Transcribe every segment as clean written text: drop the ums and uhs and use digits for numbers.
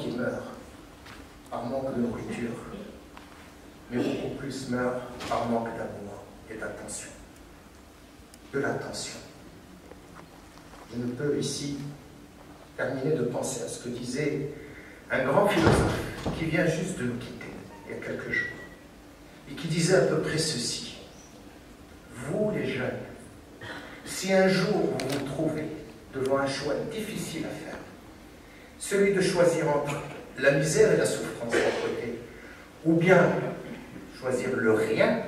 qui meurent par manque de nourriture, mais beaucoup plus meurent par manque d'amour et d'attention. De l'attention. Je ne peux ici terminer de penser à ce que disait un grand philosophe qui vient juste de nous quitter il y a quelques jours, et qui disait à peu près ceci: vous les jeunes, si un jour vous vous trouvez devant un choix difficile à faire, celui de choisir entre la misère et la souffrance d'un côté, ou bien choisir le rien,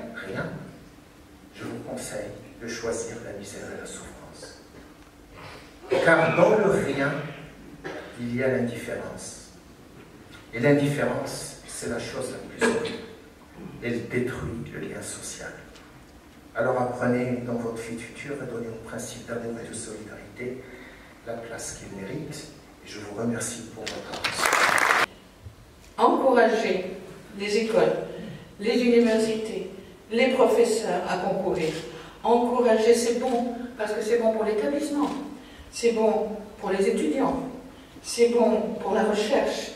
je vous conseille de choisir la misère et la souffrance. Car dans le rien, il y a l'indifférence. Et l'indifférence, c'est la chose la plus horrible. Elle détruit le lien social. Alors apprenez dans votre vie future et donnez au principe d'amour et de solidarité la place qu'il mérite. Et je vous remercie pour votre attention. Encourager les écoles, les universités, les professeurs à concourir. Encourager, c'est bon, parce que c'est bon pour l'établissement, c'est bon pour les étudiants, c'est bon pour la recherche,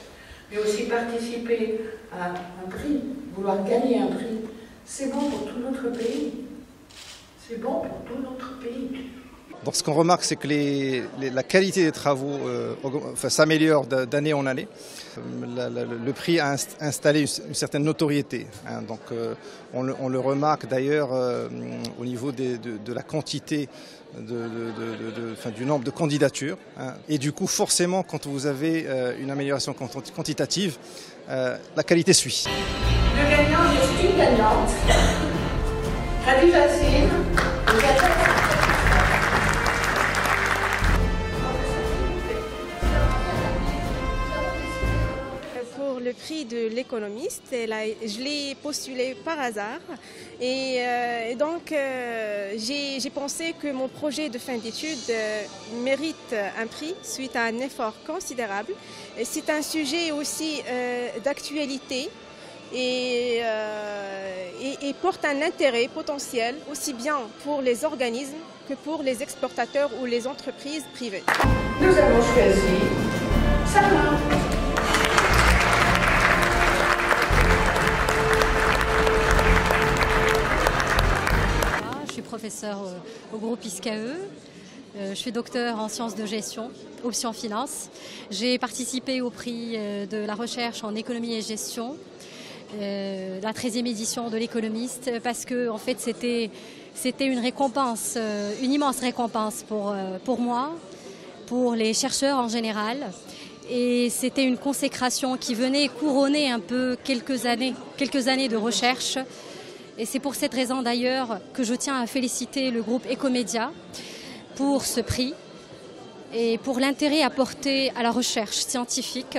mais aussi participer à un prix, vouloir gagner un prix, c'est bon pour tout notre pays. C'est bon pour tout notre pays. Donc ce qu'on remarque, c'est que la qualité des travaux s'améliore d'année en année. Le prix a installé une certaine notoriété. Hein, donc on le remarque d'ailleurs au niveau de la quantité, du nombre de candidatures. Hein, et du coup, forcément, quand vous avez une amélioration quantitative, la qualité suit. Le gagnant, je suis une gagnante. Khadija Zine, Pour le prix de l'économiste, je l'ai postulé par hasard et donc j'ai pensé que mon projet de fin d'études mérite un prix suite à un effort considérable. C'est un sujet aussi d'actualité et porte un intérêt potentiel aussi bien pour les organismes que pour les exportateurs ou les entreprises privées. Nous avons choisi Salma. Je suis professeure au groupe ISCAE. Je suis docteur en sciences de gestion, option finance. J'ai participé au prix de la recherche en économie et gestion, la 13e édition de l'économiste, parce que en fait c'était une récompense, une immense récompense pour moi, pour les chercheurs en général. Et c'était une consécration qui venait couronner un peu quelques années de recherche. Et c'est pour cette raison d'ailleurs que je tiens à féliciter le groupe Ecomédia pour ce prix et pour l'intérêt apporté à la recherche scientifique